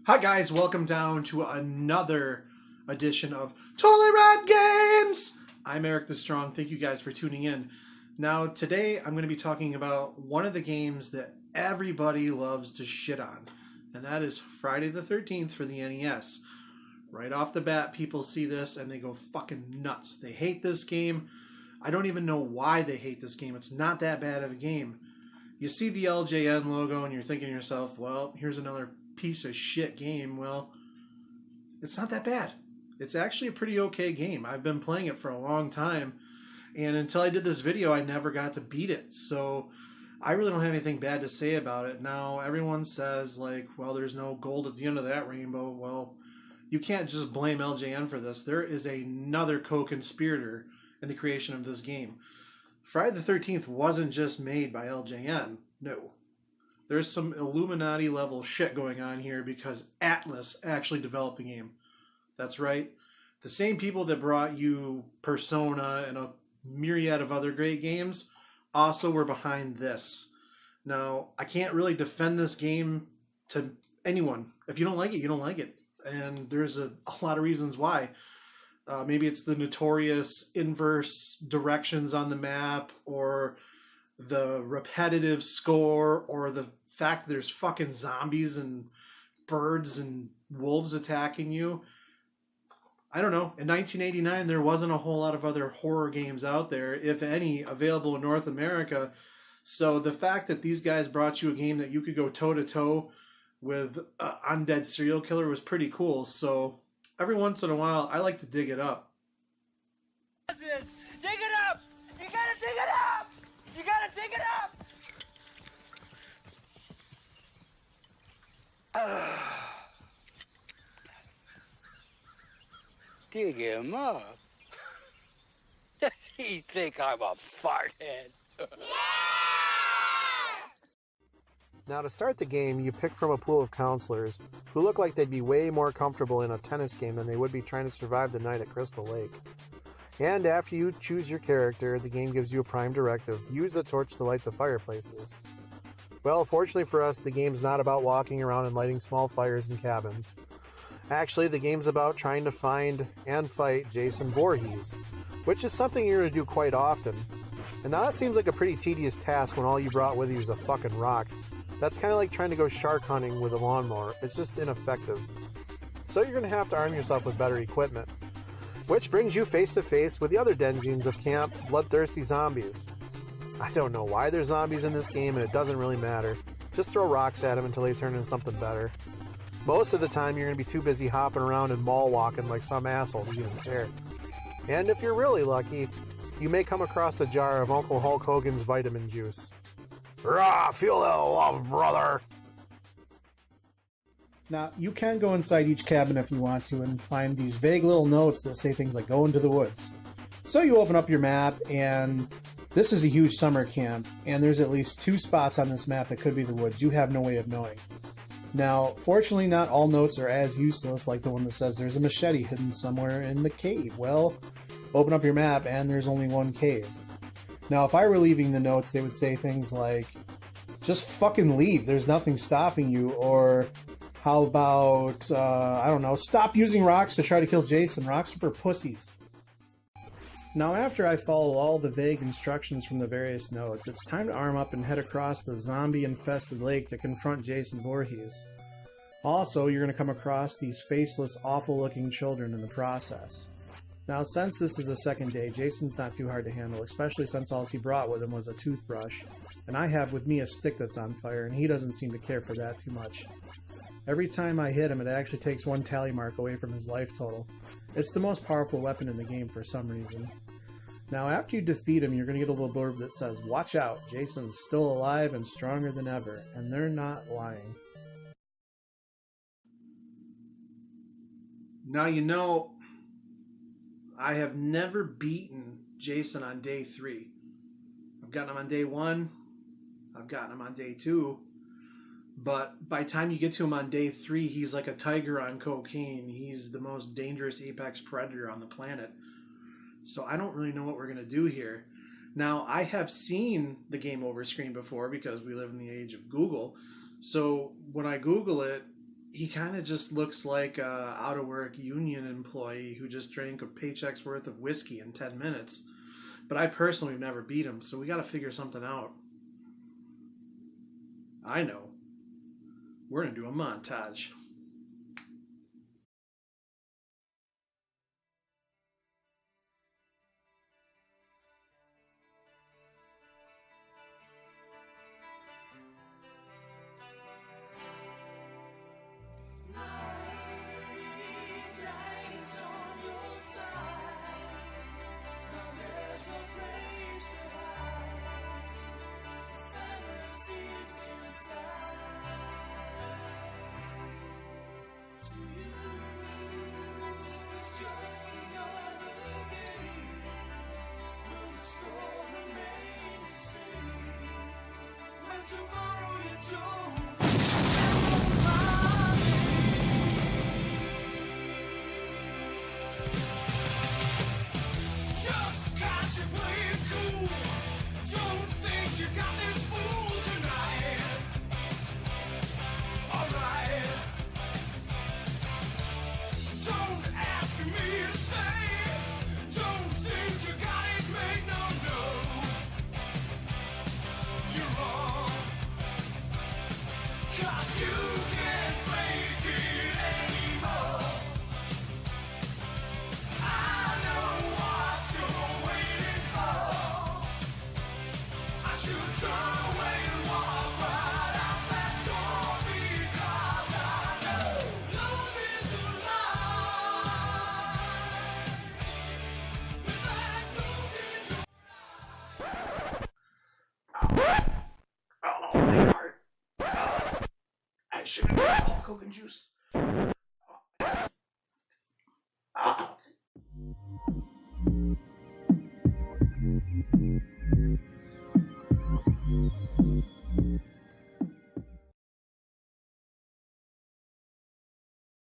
Hi guys, welcome down to another edition of Totally Rad Games! I'm Eric the Strong, thank you guys for tuning in. Now today I'm going to be talking about one of the games that everybody loves to shit on, and that is Friday the 13th for the NES. Right off the bat, people see this and they go fucking nuts. They hate this game. I don't even know why they hate this game. It's not that bad of a game. You see the LJN logo and you're thinking to yourself, well, here's another piece of shit game. Well, it's not that bad. It's actually a pretty okay game. I've been playing it for a long time, and until I did this video, I never got to beat it. So I really don't have anything bad to say about it. Now, everyone says, like, well, there's no gold at the end of that rainbow. Well, you can't just blame LJN for this. There is another co-conspirator in the creation of this game. Friday the 13th wasn't just made by LJN. No. There's some Illuminati level shit going on here because Atlas actually developed the game. That's right. The same people that brought you Persona and a myriad of other great games also were behind this. Now, I can't really defend this game to anyone. If you don't like it, you don't like it. And there's a lot of reasons why. Maybe it's the notorious inverse directions on the map, or the repetitive score, or the fact that there's fucking zombies and birds and wolves attacking you. I don't know. In 1989, there wasn't a whole lot of other horror games out there, if any, available in North America. So the fact that these guys brought you a game that you could go toe-to-toe with an undead serial killer was pretty cool. So every once in a while, I like to dig it up. Dig it up! You gotta dig it up! You gotta dig it up! Dig him up? Does he think I'm a farthead? Now, to start the game, you pick from a pool of counselors who look like they'd be way more comfortable in a tennis game than they would be trying to survive the night at Crystal Lake. And after you choose your character, the game gives you a prime directive: use the torch to light the fireplaces. Well, fortunately for us, the game's not about walking around and lighting small fires in cabins. Actually, the game's about trying to find and fight Jason Voorhees, which is something you're going to do quite often. And now that seems like a pretty tedious task when all you brought with you is a fucking rock. That's kind of like trying to go shark hunting with a lawnmower. It's just ineffective. So you're going to have to arm yourself with better equipment. Which brings you face to face with the other denizens of camp, bloodthirsty zombies. I don't know why there's zombies in this game, and it doesn't really matter. Just throw rocks at them until they turn into something better. Most of the time you're going to be too busy hopping around and mall walking like some asshole to even care. And if you're really lucky, you may come across a jar of Uncle Hulk Hogan's vitamin juice. Rah, feel that love, brother! Now, you can go inside each cabin if you want to and find these vague little notes that say things like, go into the woods. So you open up your map, and this is a huge summer camp, and there's at least 2 spots on this map that could be the woods. You have no way of knowing. Now, fortunately, not all notes are as useless, like the one that says there's a machete hidden somewhere in the cave. Well, open up your map, and there's only one cave. Now, if I were leaving the notes, they would say things like, just fucking leave, there's nothing stopping you, or how about, I don't know, stop using rocks to try to kill Jason, rocks are for pussies. Now, after I follow all the vague instructions from the various notes, it's time to arm up and head across the zombie-infested lake to confront Jason Voorhees. Also, you're going to come across these faceless, awful-looking children in the process. Now, since this is the second day, Jason's not too hard to handle, especially since all he brought with him was a toothbrush, and I have with me a stick that's on fire, and he doesn't seem to care for that too much. Every time I hit him, it actually takes 1 tally mark away from his life total. It's the most powerful weapon in the game for some reason. Now, after you defeat him, you're going to get a little blurb that says, watch out, Jason's still alive and stronger than ever, and they're not lying. Now, you know, I have never beaten Jason on day 3. I've gotten him on day 1. I've gotten him on day 2. But by the time you get to him on day 3, he's like a tiger on cocaine. He's the most dangerous apex predator on the planet. So I don't really know what we're going to do here. Now, I have seen the game over screen before because we live in the age of Google. So when I Google it, he kind of just looks like a out-of-work union employee who just drank a paycheck's worth of whiskey in 10 minutes. But I personally have never beat him, so we got to figure something out. I know. We're going to do a montage. Tomorrow you don't. Just 'cause you play it cool, don't think you got this fool tonight. Alright. Don't ask me to stay. Don't think you got it made. No, no. You're wrong. 'Cause you can't fake it anymore. I know what you're waiting for. I should turn away and walk right out that door because I know love is a lie. With that look in your Oh, my heart. I should have had Hulk Hogan juice.